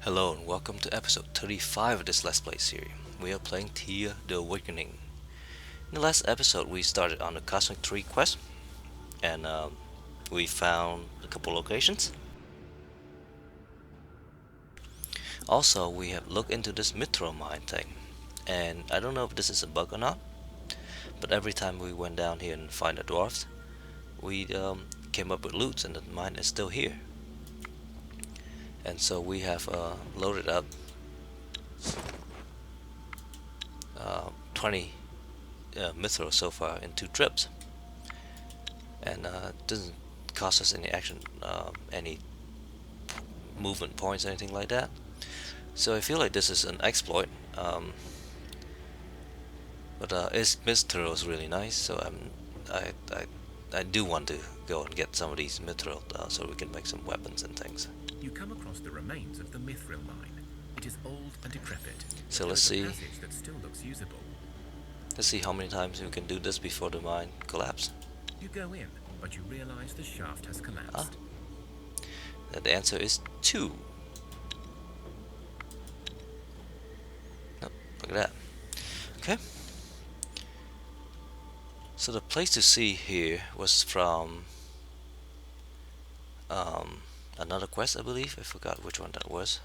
Hello and welcome to episode 35 of this Let's Play series. We are playing Thea the Awakening. In the last episode we started on the Cosmic Tree quest and we found a couple locations. Also we have looked into this mithril mine thing, and I don't know if this is a bug or not, but every time we went down here and find the dwarfs, we came up with loot and the mine is still here. And so we have loaded up 20 mithril so far in 2 trips, and it doesn't cost us any action, any movement points or anything like that. So I feel like this is an exploit, but its mithril is really nice. So I do want to go and get some of these mithril so we can make some weapons and things. You come across the remains of the mithril mine. It is old and decrepit. So let's see. There is a passage that still looks usable. Let's see how many times we can do this before the mine collapses. You go in, but you realize the shaft has collapsed. The answer is 2. Nope, look at that. Okay. So the place to see here was from another quest, I believe. I forgot which one that was.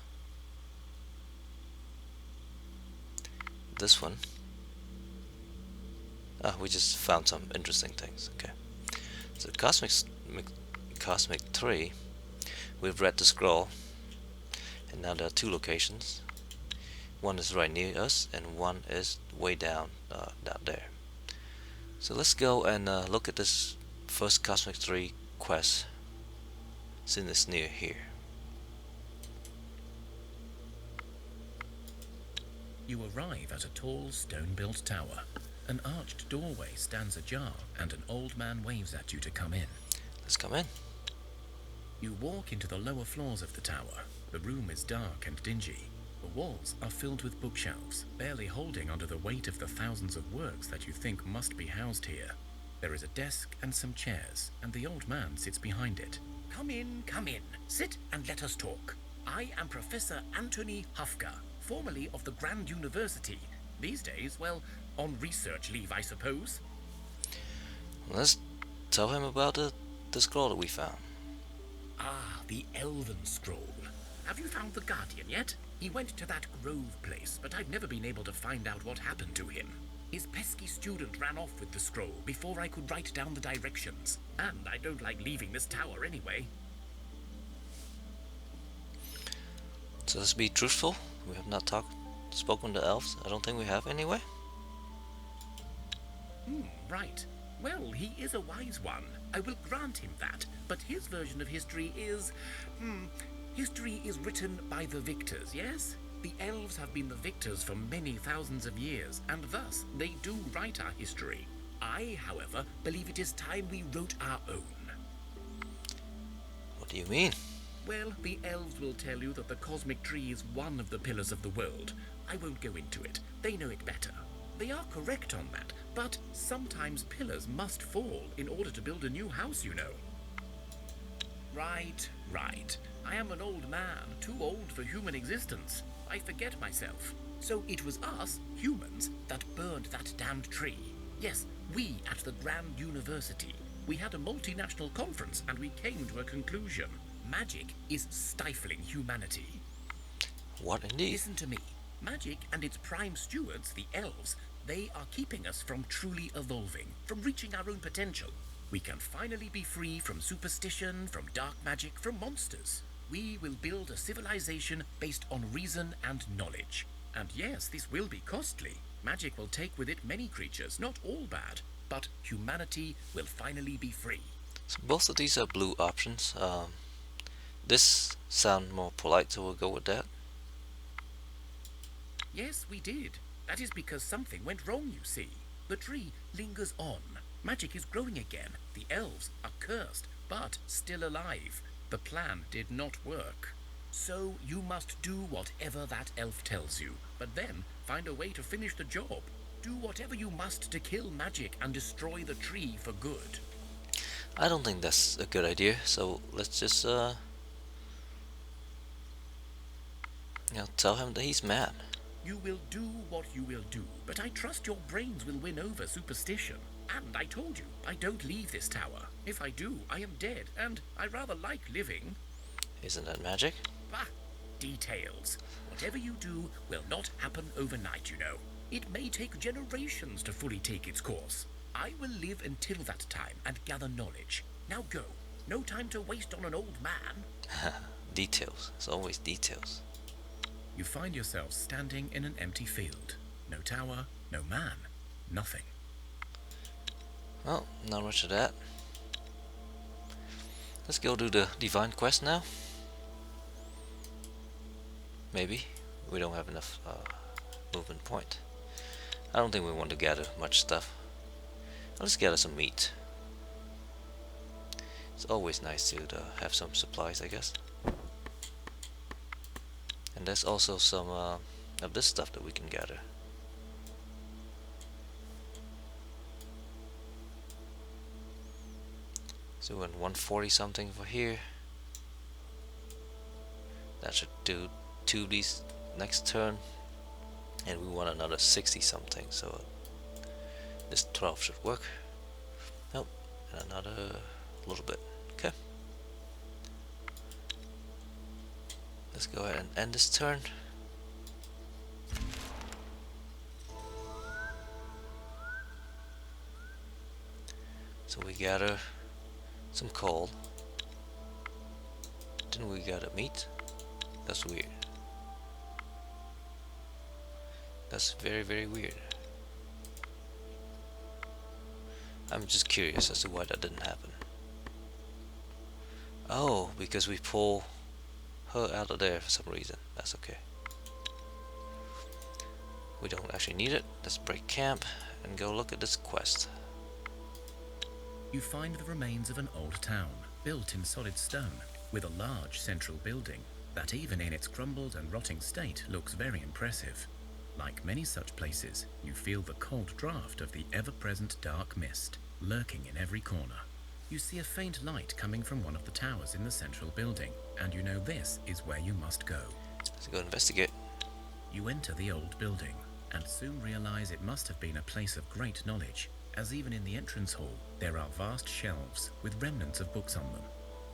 This one. We just found some interesting things. Okay. So Cosmic Tree. We've read the scroll, and now there are 2 locations. One is right near us, and one is way down there. So let's go and look at this first Cosmic Tree quest, since it's near here. You arrive at a tall stone-built tower. An arched doorway stands ajar, and an old man waves at you to come in. Let's come in. You walk into the lower floors of the tower. The room is dark and dingy. The walls are filled with bookshelves, barely holding under the weight of the thousands of works that you think must be housed here. There is a desk and some chairs, and the old man sits behind it. Come in, come in. Sit and let us talk. I am Professor Anthony Hufka, formerly of the Grand University. These days, well, on research leave, I suppose. Let's tell him about the scroll that we found. Ah, the Elven Scroll. Have you found the Guardian yet? He went to that Grove place, but I've never been able to find out what happened to him. His pesky student ran off with the scroll before I could write down the directions. And I don't like leaving this tower anyway. So let's be truthful. We have not spoken to elves. I don't think we have anyway. Right. Well, he is a wise one. I will grant him that. But his version of history is... history is written by the victors, yes? The elves have been the victors for many thousands of years, and thus they do write our history. I, however, believe it is time we wrote our own. What do you mean? Well, the elves will tell you that the cosmic tree is one of the pillars of the world. I won't go into it. They know it better. They are correct on that, but sometimes pillars must fall in order to build a new house, you know. Right. I am an old man, too old for human existence. I forget myself. So it was us, humans, that burned that damned tree. Yes, we at the Grand University. We had a multinational conference and we came to a conclusion. Magic is stifling humanity. What indeed? Listen to me. Magic and its prime stewards, the elves, they are keeping us from truly evolving, from reaching our own potential. We can finally be free from superstition, from dark magic, from monsters. We will build a civilization based on reason and knowledge. And yes, this will be costly. Magic will take with it many creatures, not all bad, but humanity will finally be free. So both of these are blue options. This sounds more polite, so we'll go with that. Yes, we did. That is because something went wrong, you see. The tree lingers on. Magic is growing again. The elves are cursed, but still alive. The plan did not work. So you must do whatever that elf tells you, but then find a way to finish the job. Do whatever you must to kill magic and destroy the tree for good. I don't think that's a good idea, so let's just Tell him that he's mad. You will do what you will do, but I trust your brains will win over superstition. And I told you, I don't leave this tower. If I do, I am dead, and I rather like living. Isn't that magic? Bah! Details. Whatever you do will not happen overnight, you know. It may take generations to fully take its course. I will live until that time and gather knowledge. Now go. No time to waste on an old man. Details. It's always details. You find yourself standing in an empty field. No tower, no man, nothing. Well, not much of that. Let's go do the divine quest now. Maybe. We don't have enough movement point. I don't think we want to gather much stuff. Let's gather some meat. It's always nice to have some supplies, I guess. And there's also some of this stuff that we can gather. So we went 140 something for here. That should do 2 of these next turn. And we want another 60 something, so this 12 should work. Nope, and another little bit. Okay. Let's go ahead and end this turn. So we gather some coal. Didn't we gather meat? That's weird. That's very, very weird. I'm just curious as to why that didn't happen. Oh, because we pull her out of there for some reason. That's okay. We don't actually need it. Let's break camp and go look at this quest. You find the remains of an old town, built in solid stone, with a large central building that even in its crumbled and rotting state looks very impressive. Like many such places, you feel the cold draft of the ever-present dark mist lurking in every corner. You see a faint light coming from one of the towers in the central building, and you know this is where you must go. Let's go investigate. You enter the old building, and soon realize it must have been a place of great knowledge, as even in the entrance hall there are vast shelves with remnants of books on them.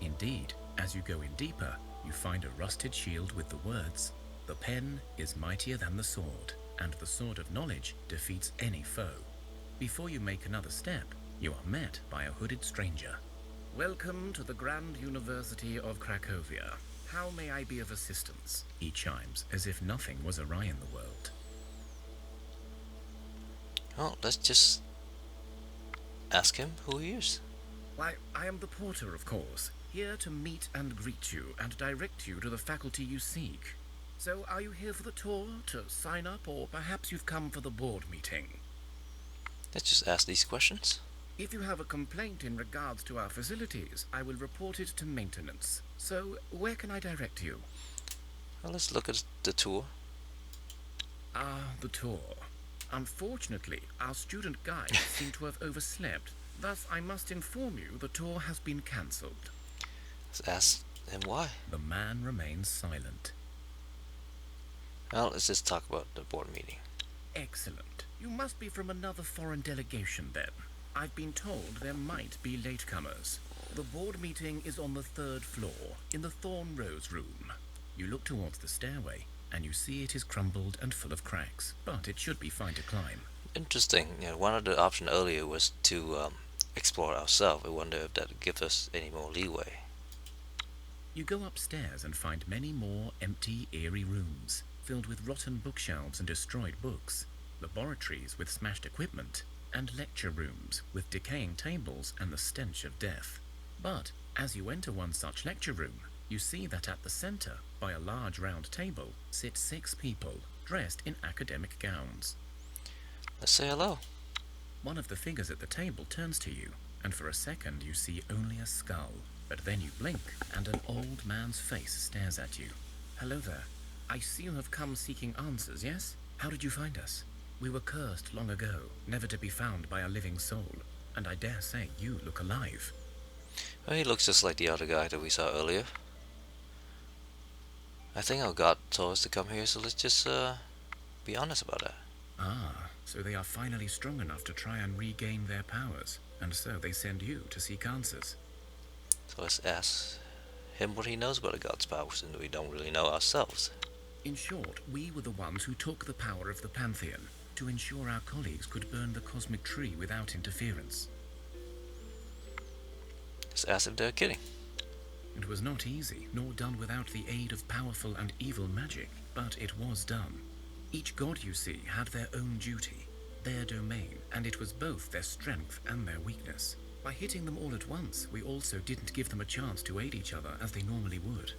Indeed, as you go in deeper, you find a rusted shield with the words, "The pen is mightier than the sword, and the sword of knowledge defeats any foe." Before you make another step, you are met by a hooded stranger. "Welcome to the Grand University of Cracovia. How may I be of assistance?" he chimes, as if nothing was awry in the world. Well, let's just ask him who he is. "Why, I am the porter, of course, here to meet and greet you and direct you to the faculty you seek. So are you here for the tour, to sign up, or perhaps you've come for the board meeting?" Let's just ask these questions. "If you have a complaint in regards to our facilities, I will report it to maintenance. So where can I direct you?" Well, let's look at the tour. "Ah, the tour. Unfortunately, our student guides seem to have overslept. Thus, I must inform you the tour has been cancelled." Let's ask him why. The man remains silent. Well, let's just talk about the board meeting. "Excellent. You must be from another foreign delegation then. I've been told there might be latecomers. The board meeting is on the 3rd floor, in the Thorn Rose room." You look towards the stairway, and you see it is crumbled and full of cracks, but it should be fine to climb. Interesting. One of the options earlier was to explore ourselves. I wonder if that gives us any more leeway. You go upstairs and find many more empty, eerie rooms, filled with rotten bookshelves and destroyed books, laboratories with smashed equipment, and lecture rooms with decaying tables and the stench of death. But as you enter one such lecture room, you see that at the center, by a large round table, sit 6 people dressed in academic gowns. Let's say hello. One of the figures at the table turns to you, and for a second you see only a skull, but then you blink and an old man's face stares at you. "Hello there. I see you have come seeking answers, yes? How did you find us? We were cursed long ago, never to be found by a living soul, and I dare say you look alive." Well, he looks just like the other guy that we saw earlier. I think our god told us to come here, so let's just be honest about that. Ah, so they are finally strong enough to try and regain their powers, and so they send you to seek answers. So let's ask him what he knows about the god's powers, and we don't really know ourselves. In short, we were the ones who took the power of the Pantheon to ensure our colleagues could burn the cosmic tree without interference. Let's ask if they're kidding. It was not easy, nor done without the aid of powerful and evil magic, but it was done. Each god, you see, had their own duty, their domain, and it was both their strength and their weakness. By hitting them all at once, we also didn't give them a chance to aid each other as they normally would.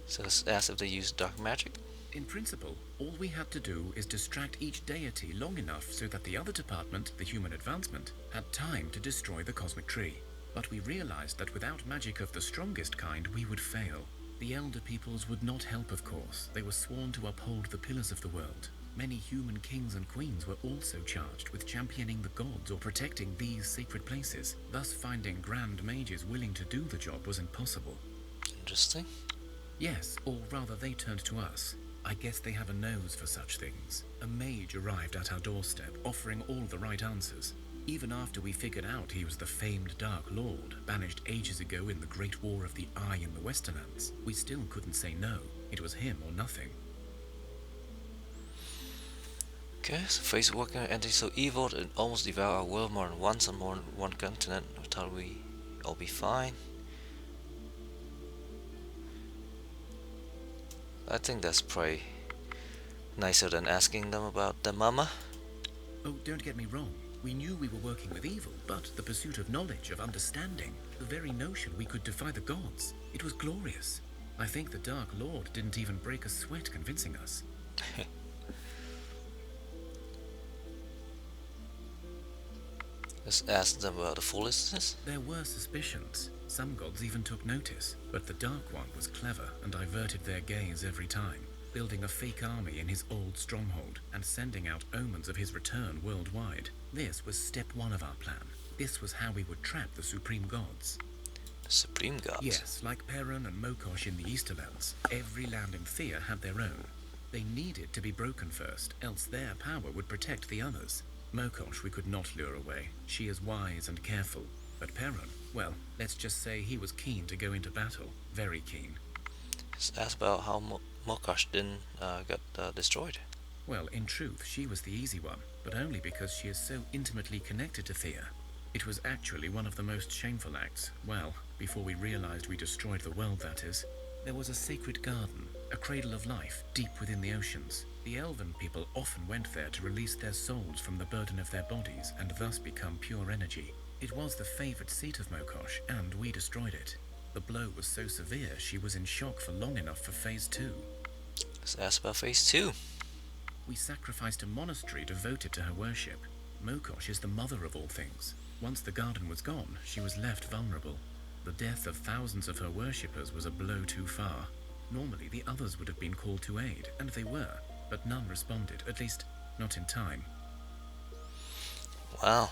So let's ask if they use dark magic. In principle, all we had to do is distract each deity long enough so that the other department, the human advancement, had time to destroy the cosmic tree. But we realized that without magic of the strongest kind, we would fail. The elder peoples would not help, of course. They were sworn to uphold the pillars of the world. Many human kings and queens were also charged with championing the gods or protecting these sacred places. Thus, finding grand mages willing to do the job was impossible. Interesting. Yes, or rather they turned to us. I guess they have a nose for such things. A mage arrived at our doorstep, offering all the right answers. Even after we figured out he was the famed Dark Lord, banished ages ago in the Great War of the Eye in the Westerlands, we still couldn't say no. It was him or nothing. Okay, so face working entity so evil it almost devour our world more than once on more than one continent. I thought we all be fine. I think that's probably nicer than asking them about their mama. Oh, don't get me wrong. We knew we were working with evil, but the pursuit of knowledge, of understanding, the very notion we could defy the gods, it was glorious. I think the Dark Lord didn't even break a sweat convincing us. Let's ask them about the foolishness. There were suspicions. Some gods even took notice, but the Dark One was clever and diverted their gaze every time, building a fake army in his old stronghold and sending out omens of his return worldwide. This was step one of our plan. This was how we would trap the supreme gods. The supreme gods? Yes, like Perun and Mokosh in the Easterlands, every land in Thea had their own. They needed to be broken first, else their power would protect the others. Mokosh we could not lure away. She is wise and careful. But Perun, well, let's just say he was keen to go into battle. Very keen. Let's ask about how Mokosh didn't got destroyed. Well, in truth, she was the easy one, but only because she is so intimately connected to Thea. It was actually one of the most shameful acts. Well, before we realized we destroyed the world, that is. There was a sacred garden, a cradle of life, deep within the oceans. The elven people often went there to release their souls from the burden of their bodies and thus become pure energy. It was the favored seat of Mokosh, and we destroyed it. The blow was so severe she was in shock for long enough for Phase 2. Let's ask about Phase 2. We sacrificed a monastery devoted to her worship. Mokosh is the mother of all things. Once the garden was gone, she was left vulnerable. The death of thousands of her worshippers was a blow too far. Normally the others would have been called to aid, and they were, but none responded, at least not in time. Wow.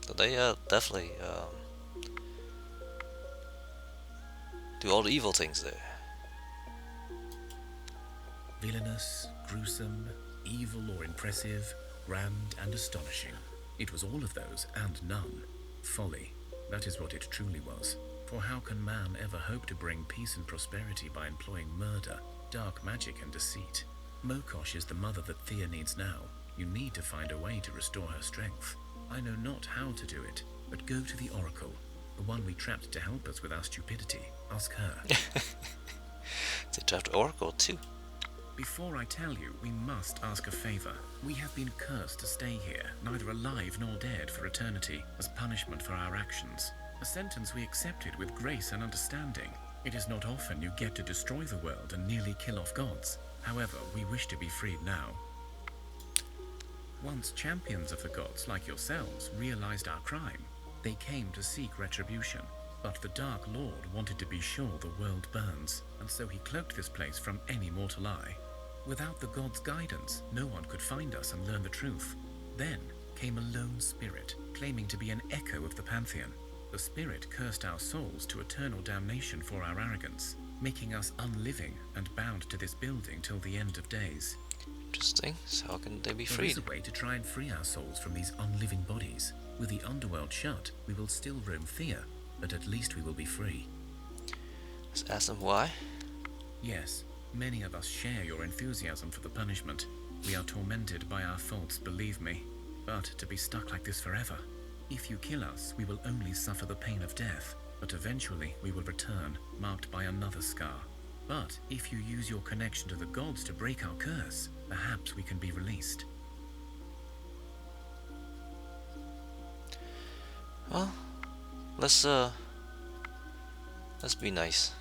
So they definitely do all the evil things there. Villainous, gruesome, evil or impressive, grand and astonishing. It was all of those and none. Folly. That is what it truly was. For how can man ever hope to bring peace and prosperity by employing murder, dark magic and deceit? Mokosh is the mother that Thea needs now. You need to find a way to restore her strength. I know not how to do it, but go to the Oracle, the one we trapped to help us with our stupidity. Ask her. They trapped Oracle too. Before I tell you, we must ask a favor. We have been cursed to stay here, neither alive nor dead, for eternity, as punishment for our actions. A sentence we accepted with grace and understanding. It is not often you get to destroy the world and nearly kill off gods. However, we wish to be freed now. Once champions of the gods, like yourselves, realized our crime, they came to seek retribution. But the Dark Lord wanted to be sure the world burns, and so he cloaked this place from any mortal eye. Without the gods' guidance, no one could find us and learn the truth. Then came a lone spirit, claiming to be an echo of the Pantheon. The spirit cursed our souls to eternal damnation for our arrogance. making us unliving and bound to this building till the end of days. Interesting. So how can they be There freed? is a way to try and free our souls from these unliving bodies. With the underworld shut, we will still roam Thea, but at least we will be free. Let's ask them why. Yes, many of us share your enthusiasm for the punishment. We are tormented by our faults, believe me. But to be stuck like this forever. If you kill us, we will only suffer the pain of death, but eventually we will return, marked by another scar. But if you use your connection to the gods to break our curse, perhaps we can be released. Well, let's be nice.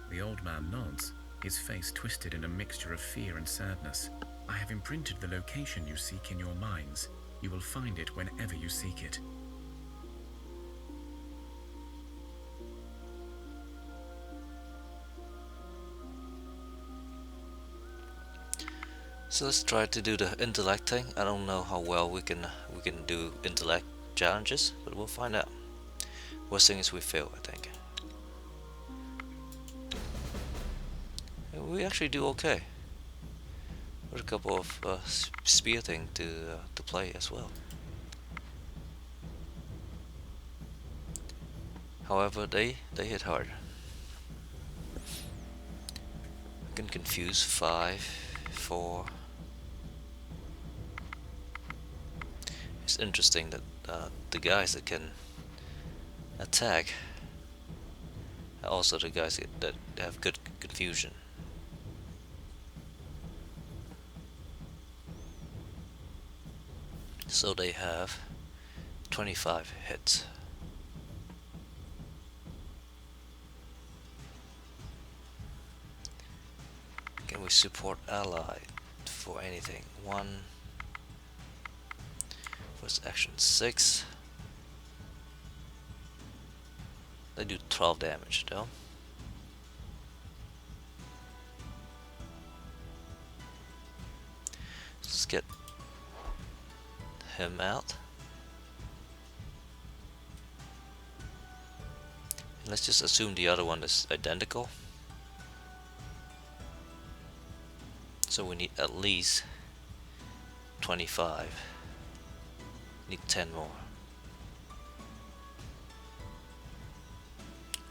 The old man nods, his face twisted in a mixture of fear and sadness. I have imprinted the location you seek in your minds. You will find it whenever you seek it. So let's try to do the intellect thing. I don't know how well we can do intellect challenges, but we'll find out. Worst thing is we fail, I think. And we actually do okay. With a couple of spear thing to play as well. However, they hit hard. I can confuse 5, 4. It's interesting that the guys that can attack are also the guys that have good confusion. So they have 25 hits. Can we support ally for anything? 1. First action 6. They do 12 damage though. Let's get him out. And let's just assume the other one is identical. So we need at least 25. Need 10 more.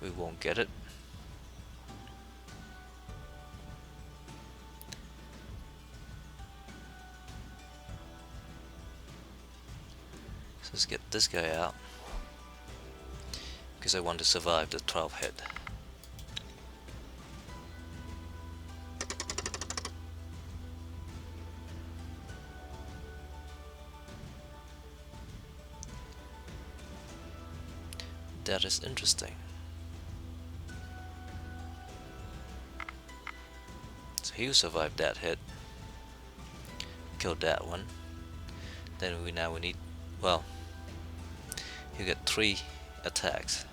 We won't get it. So let's get this guy out, because I want to survive the 12 hit. That is interesting. So he survived that hit. Killed that one. Then we need, well, you get 3 attacks.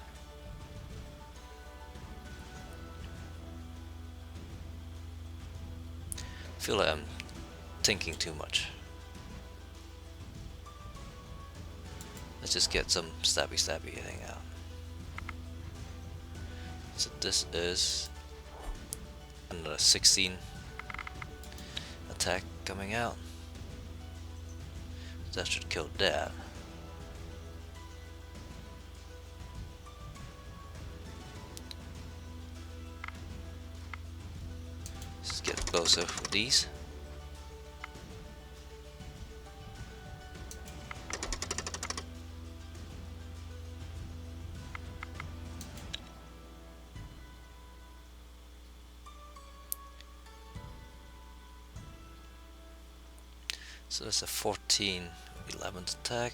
I feel like I'm thinking too much. Let's just get some stabby thing out. So this is another 16 attack coming out. That should kill that. Let's get closer with these. So that's a 14, 11th attack.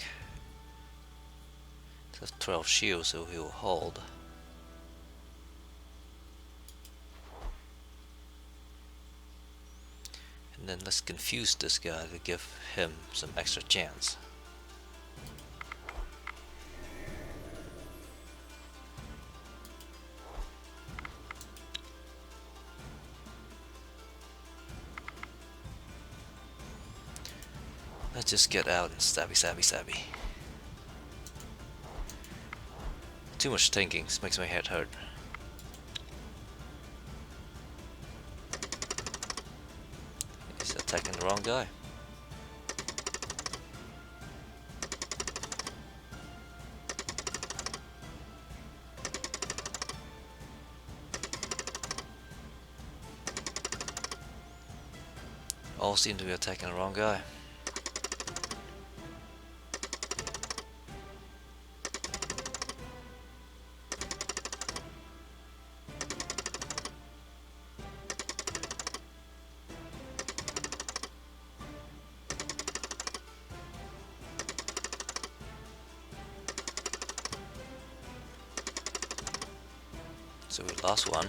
That's 12 shield, so he will hold. And then let's confuse this guy to give him some extra chance. Let's just get out and stabby. Too much thinking, this makes my head hurt. He's attacking the wrong guy. All seem to be attacking the wrong guy. So we lost one.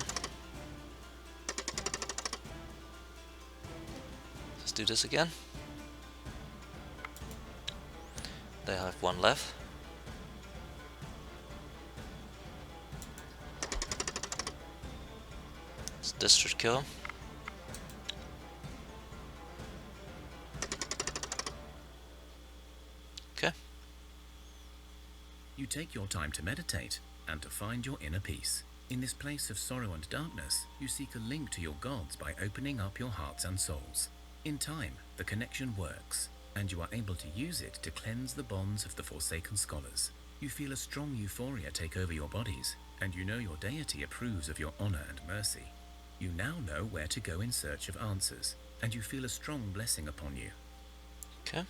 Let's do this again. They have one left. So this should kill him. Okay. You take your time to meditate and to find your inner peace. In this place of sorrow and darkness, you seek a link to your gods by opening up your hearts and souls. In time, the connection works, and you are able to use it to cleanse the bonds of the Forsaken Scholars. You feel a strong euphoria take over your bodies, and you know your deity approves of your honor and mercy. You now know where to go in search of answers, and you feel a strong blessing upon you. Okay.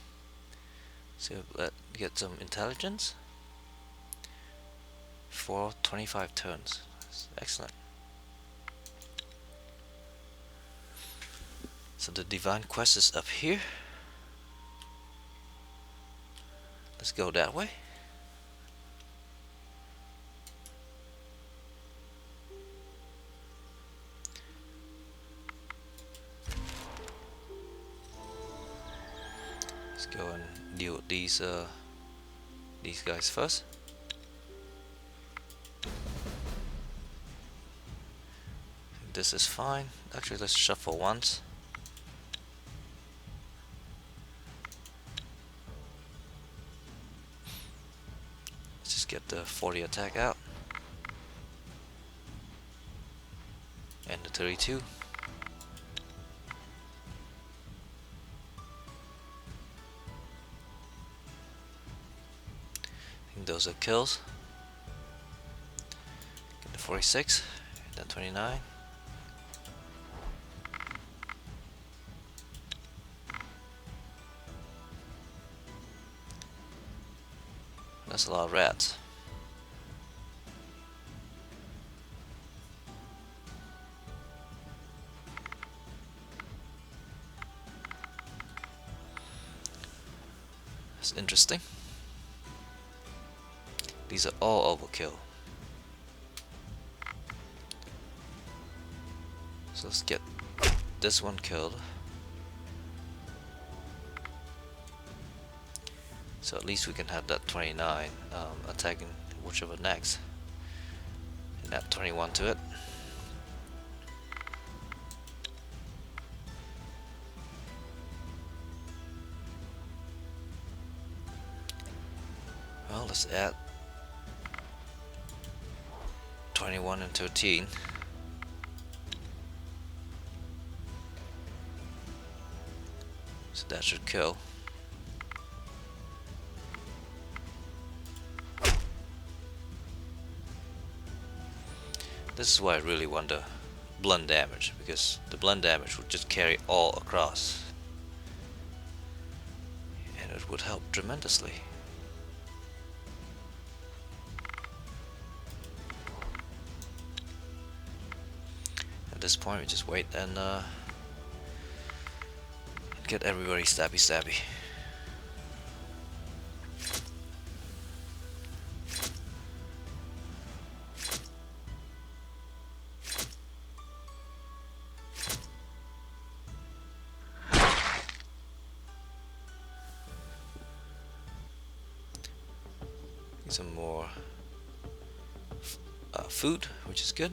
So let's get some intelligence. For 25 turns. That's excellent. So the divine quest is up here. Let's go that way. Let's go and deal with these guys first. This is fine. Actually, let's shuffle once. Let's just get the 40 attack out. And the 32. I think those are kills. Get the 46. And the 29. That's a lot of rats. That's interesting. These are all overkill. So let's get this one killed. So at least we can have that 29 attacking whichever next. And add 21 to it. Well, let's add 21 and 13. So that should kill. This is why I really want the blunt damage, because the blunt damage would just carry all across. And it would help tremendously. At this point we just wait and get everybody stabby stabby. Some more food, which is good.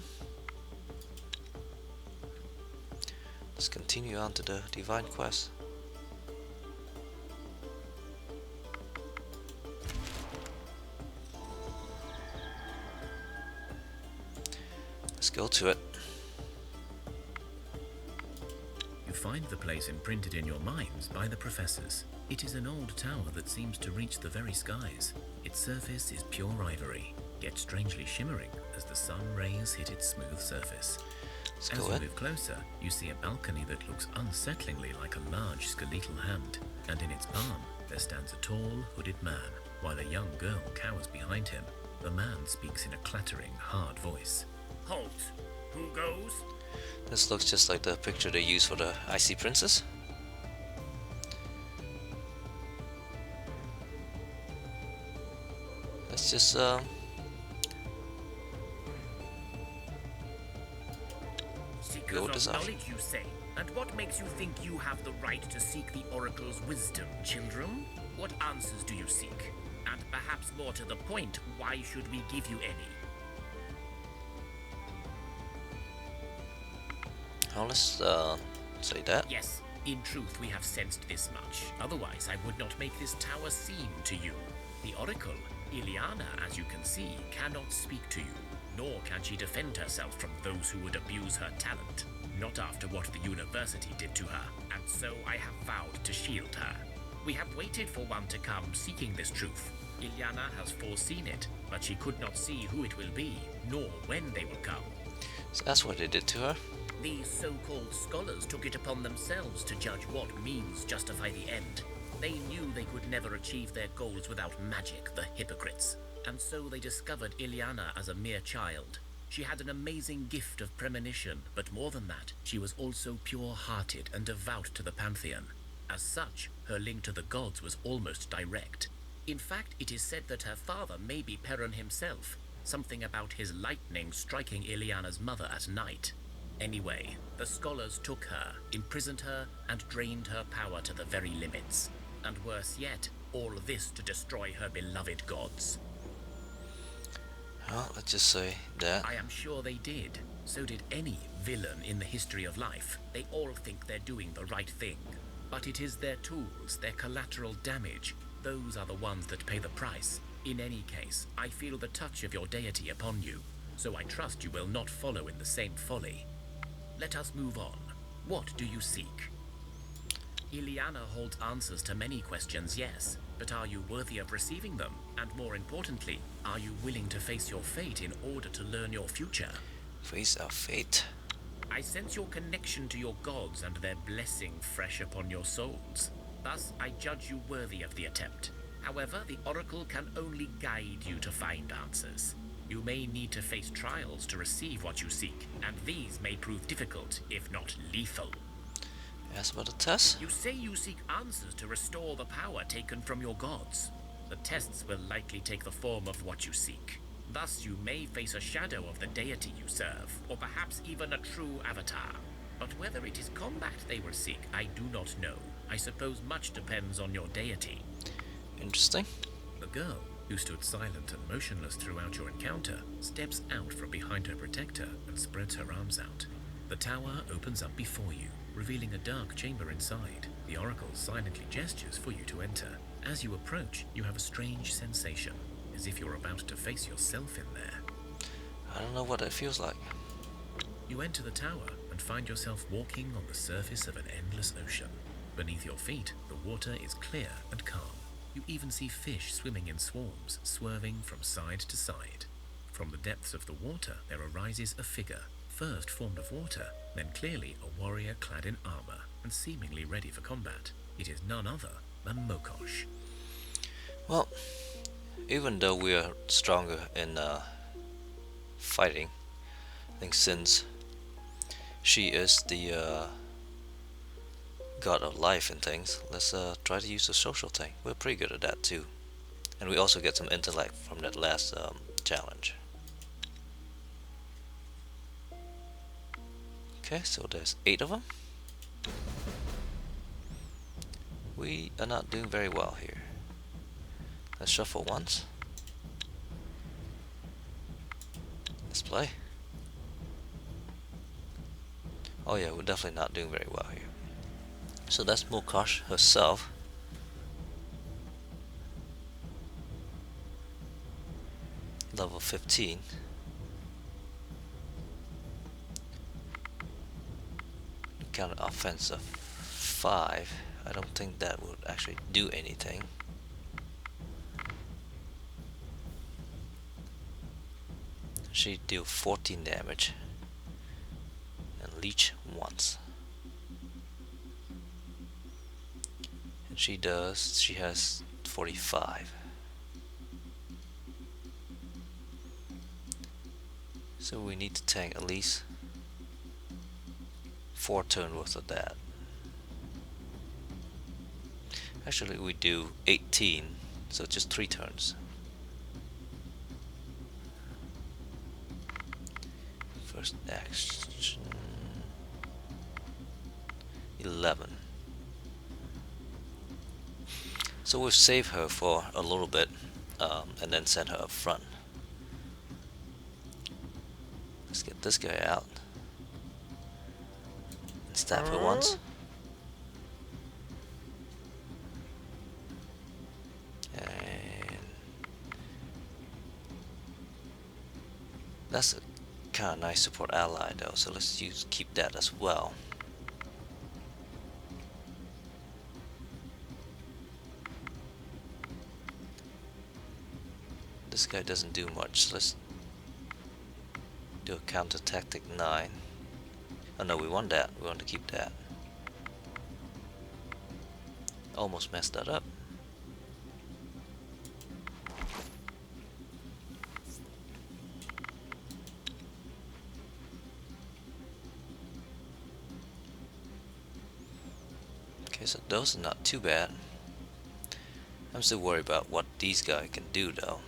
Let's continue on to the divine quest. Let's go to it. You find the place imprinted in your minds by the professors. It is an old tower that seems to reach the very skies. Its surface is pure ivory, yet strangely shimmering as the sun rays hit its smooth surface. Let's As go you in. move closer, you see a balcony that looks unsettlingly like a large skeletal hand, and in its palm there stands a tall, hooded man, while a young girl cowers behind him. The man speaks in a clattering, hard voice. Halt! Who goes? This looks just like the picture they used for the Icy Princess. Let's just Seekers go with of this option. knowledge, you say? And what makes you think you have the right to seek the Oracle's wisdom, children? What answers do you seek? And perhaps more to the point, why should we give you any? Now let's say that. Yes, in truth we have sensed this much. Otherwise I would not make this tower seem to you. The Oracle, Ileana, as you can see, cannot speak to you, nor can she defend herself from those who would abuse her talent. Not after what the university did to her, and so I have vowed to shield her. We have waited for one to come seeking this truth. Ileana has foreseen it, but she could not see who it will be, nor when they will come. So that's what they did to her. These so-called scholars took it upon themselves to judge what means justify the end. They knew they could never achieve their goals without magic, the hypocrites. And so they discovered Ileana as a mere child. She had an amazing gift of premonition, but more than that, she was also pure-hearted and devout to the Pantheon. As such, her link to the gods was almost direct. In fact, it is said that her father may be Perun himself, something about his lightning striking Ileana's mother at night. Anyway, the scholars took her, imprisoned her, and drained her power to the very limits. And worse yet, all this to destroy her beloved gods. Well, let's just say that. I am sure they did. So did any villain in the history of life. They all think they're doing the right thing. But it is their tools, their collateral damage. Those are the ones that pay the price. In any case, I feel the touch of your deity upon you, so I trust you will not follow in the same folly. Let us move on. What do you seek? Ileana holds answers to many questions, yes, but are you worthy of receiving them? And more importantly, are you willing to face your fate in order to learn your future? Face our fate. I sense your connection to your gods and their blessing fresh upon your souls. Thus, I judge you worthy of the attempt. However, the Oracle can only guide you to find answers. You may need to face trials to receive what you seek, and these may prove difficult, if not lethal. Ask about the test. You say you seek answers to restore the power taken from your gods. The tests will likely take the form of what you seek. Thus, you may face a shadow of the deity you serve, or perhaps even a true avatar. But whether it is combat they will seek, I do not know. I suppose much depends on your deity. Interesting. The girl, who stood silent and motionless throughout your encounter, steps out from behind her protector and spreads her arms out. The tower opens up before you, revealing a dark chamber inside. The oracle silently gestures for you to enter. As you approach, you have a strange sensation, as if you're about to face yourself in there. I don't know what it feels like. You enter the tower and find yourself walking on the surface of an endless ocean. Beneath your feet, the water is clear and calm. You even see fish swimming in swarms, swerving from side to side. From the depths of the water, there arises a figure, first formed of water, then clearly a warrior clad in armor and seemingly ready for combat. It is none other than Mokosh. Well, even though we are stronger in fighting, I think since she is the god of life and things, let's try to use the social thing. We're pretty good at that too. And we also get some intellect from that last challenge. Okay, so there's 8 of them. We are not doing very well here. Let's shuffle once. Let's play. Oh yeah, we're definitely not doing very well here. So that's Mokosh herself. Level 15. counter offense of 5. I don't think that would actually do anything. She deal 14 damage and leech once. And she has 45. So we need to tank at least 4 turn worth of that. Actually we do 18, so just 3 turns. First action 11. So we'll save her for a little bit and then send her up front. Let's get this guy out and stab her once. And that's a kind of nice support ally though, so let's keep that as well. This guy doesn't do much, so let's do a counter tactic 9. Oh no, we want that. We want to keep that. Almost messed that up. Okay, so those are not too bad. I'm still worried about what these guys can do though.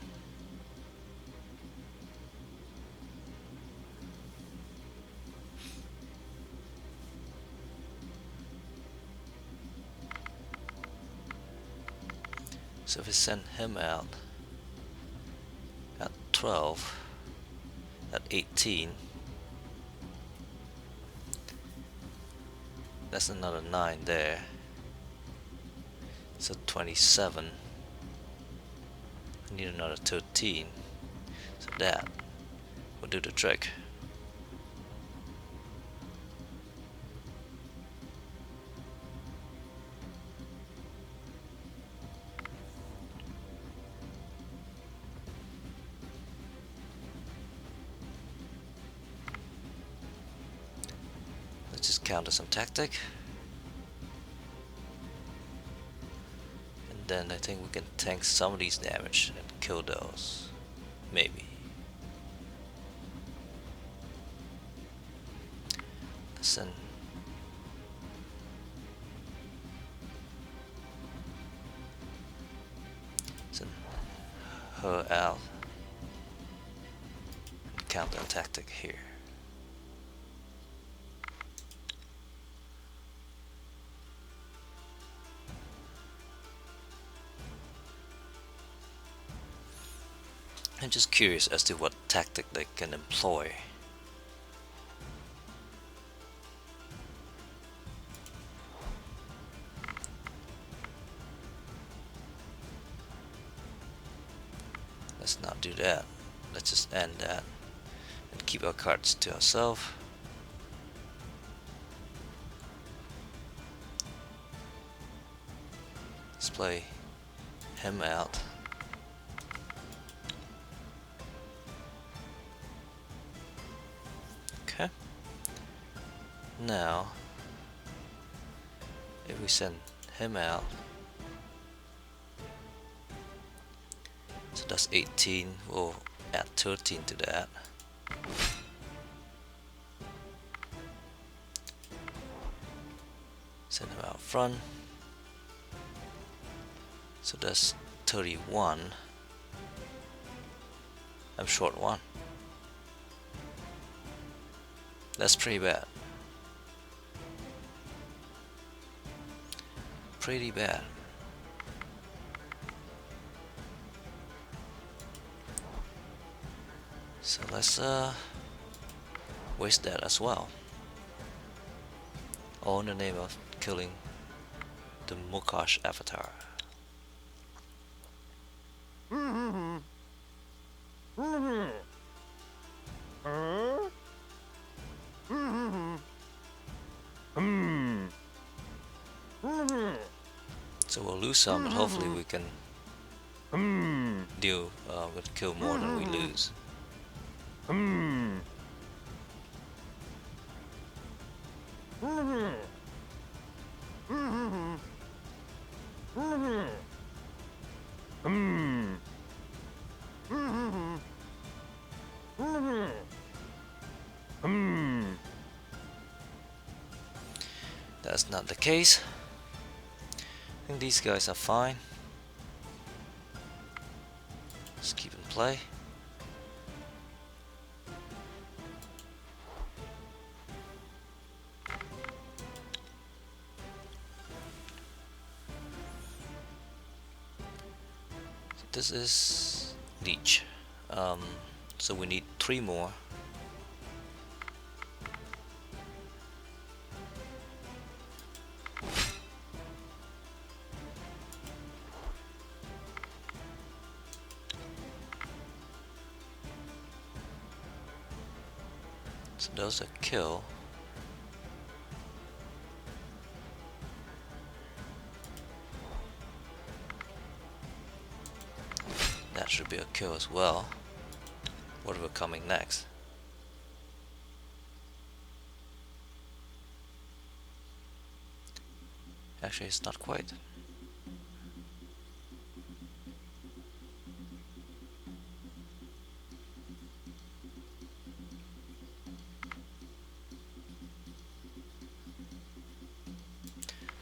So if we send him out at 12, at 18, that's another 9 there. So 27. I need another 13. So that will do the trick. Let's just counter some tactic. And then I think we can tank some of these damage and kill those. Maybe. Send her out. Counter tactic here. I'm just curious as to what tactic they can employ. Let's not do that. Let's just end that and keep our cards to ourselves. Let's play him out. Okay. Now, if we send him out, so that's 18, we'll add 13 to that. Send him out front. So that's 31. I'm short 1. That's pretty bad. Pretty bad. So let's waste that as well. All in the name of killing the Mokosh avatar. So we'll lose some, but hopefully we can deal with kill more than we lose. That's not the case. I think these guys are fine. Just keep in play. So this is leech. So we need 3 more. So those are kill. That should be a kill as well. Whatever coming next. Actually, it's not quite.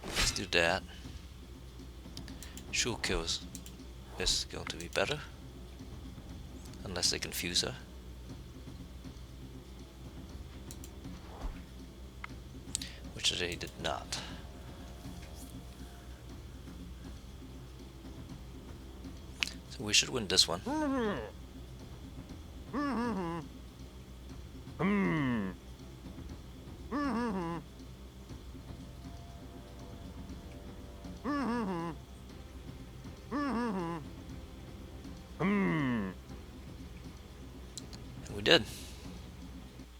Let's do that. Sure kills is going to be better. Unless they confuse her. Which they did not. So we should win this one. And we did.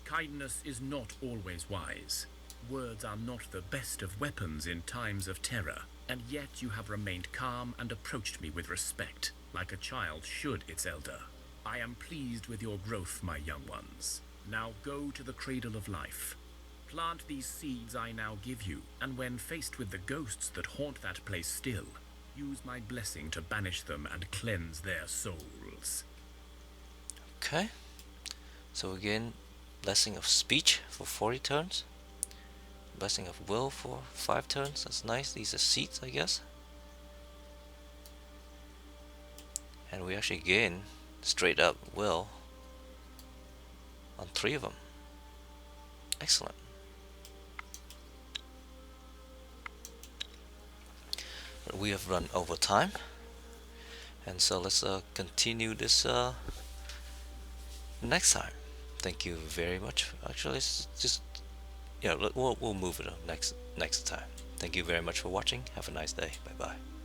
Kindness is not always wise. Words are not the best of weapons in times of terror, and yet you have remained calm and approached me with respect, like a child should its elder. I am pleased with your growth, my young ones. Now go to the cradle of life. Plant these seeds I now give you, and when faced with the ghosts that haunt that place still, use my blessing to banish them and cleanse their souls. Okay. So again, blessing of speech for 40 turns. Blessing of will for 5 turns. That's nice. These are seeds, I guess. And we actually gain straight up will on 3 of them. Excellent. But we have run over time, and so let's continue this next time. Thank you very much. Actually, it's just we'll move it on next time. Thank you very much for watching. Have a nice day. Bye bye.